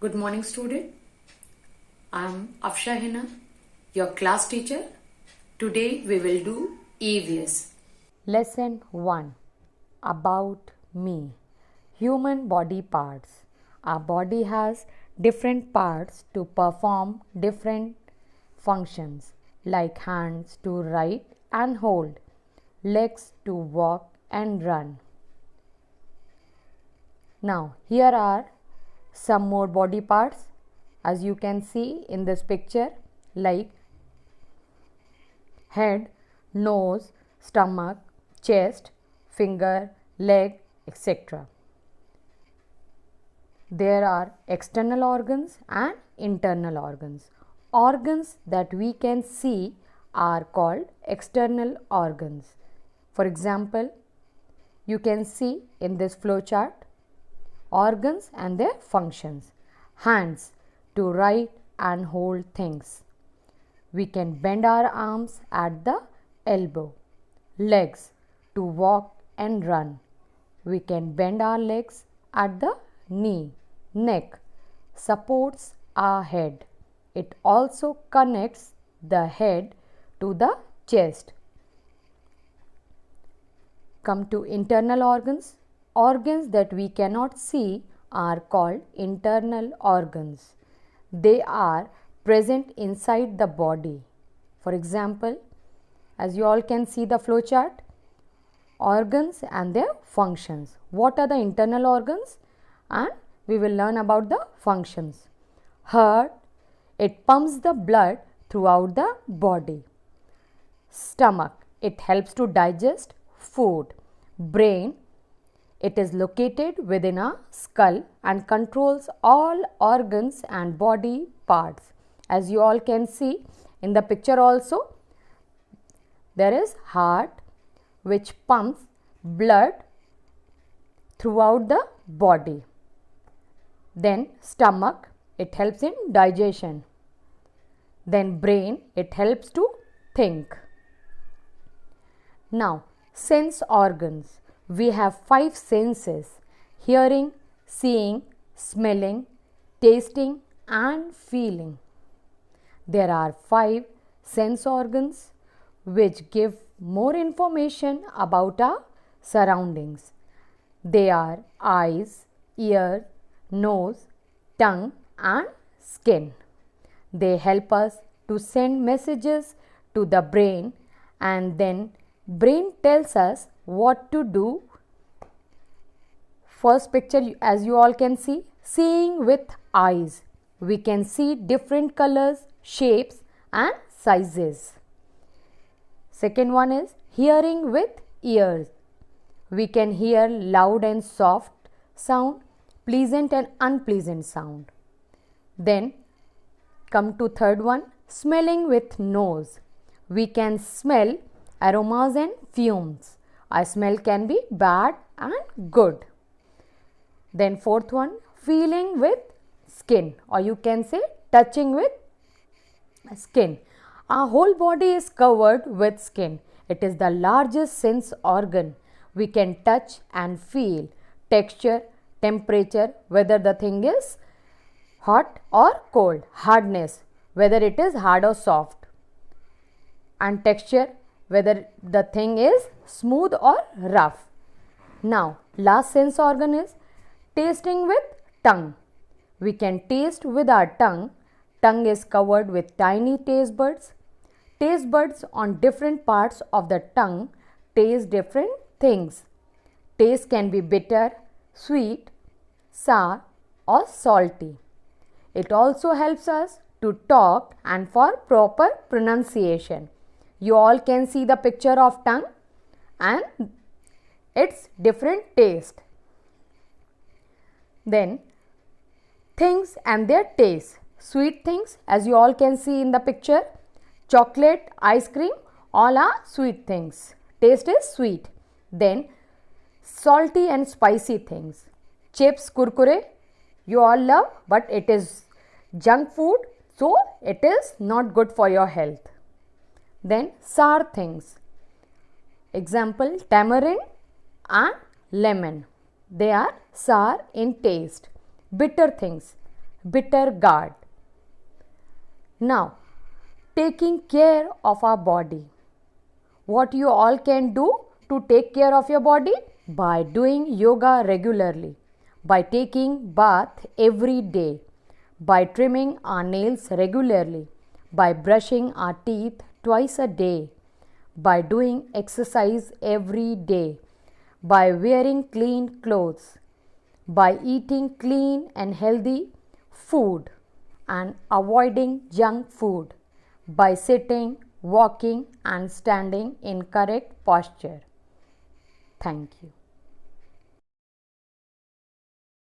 Good morning, student. I am Afsha Hina, your class teacher. Today we will do EVS. Lesson 1 About me. Human body parts. Our body has different parts to perform different functions, like hands to write and hold, legs to walk and run. Now, here are some more body parts, as you can see in this picture, like head, nose, stomach, chest, finger, leg, etc. There are external organs and internal organs. Organs that we can see are called external organs. For example, you can see in this flow chart organs and their functions. Hands to write and hold things. We can bend our arms at the elbow. Legs to walk and run. We can bend our legs at the knee. Neck supports our head. It also connects the head to the chest. Come to internal organs. Organs that we cannot see are called internal organs. They are present inside the body. For example, as you all can see the flow chart, organs and their functions. What are the internal organs? And we will learn about the functions. Heart, it pumps the blood throughout the body. Stomach, it helps to digest food. Brain, it is located within our skull and controls all organs and body parts. As you all can see in the picture also, there is heart which pumps blood throughout the body. Then stomach, it helps in digestion. Then brain, it helps to think. Now, sense organs. We have 5 senses: hearing, seeing, smelling, tasting and feeling. There are 5 sense organs which give more information about our surroundings. They are eyes, ears, nose, tongue and skin. They help us to send messages to the brain, and then brain tells us what to do. First picture, as you all can see, seeing with eyes. We can see different colors, shapes and sizes. Second one is hearing with ears. We can hear loud and soft sound, pleasant and unpleasant sound. Then come to third one, smelling with nose. We can smell aromas and fumes. A smell can be bad and good. Then fourth one, feeling with skin, or you can say touching with skin. Our whole body is covered with skin. It is the largest sense organ. We can touch and feel texture, temperature, whether the thing is hot or cold, hardness, whether it is hard or soft, and texture, whether the thing is smooth or rough. Now, last sense organ is tasting with tongue. We can taste with our tongue. Tongue is covered with tiny taste buds. Taste buds on different parts of the tongue taste different things. Taste can be bitter, sweet, sour or salty. It also helps us to talk and for proper pronunciation. You all can see the picture of tongue and its different taste. Then things and their taste. Sweet things, as you all can see in the picture, chocolate, ice cream, all are sweet things. Taste is sweet. Then salty and spicy things. Chips, kurkure, you all love, but it is junk food, so it is not good for your health. Then sour things. Example, tamarind and lemon. They are sour in taste. Bitter things, bitter gourd. Now, taking care of our body. What you all can do to take care of your body? By doing yoga regularly, by taking bath every day, by trimming our nails regularly, by brushing our teeth twice a day, by doing exercise every day, by wearing clean clothes, by eating clean and healthy food and avoiding junk food, by sitting, walking and standing in correct posture. Thank you.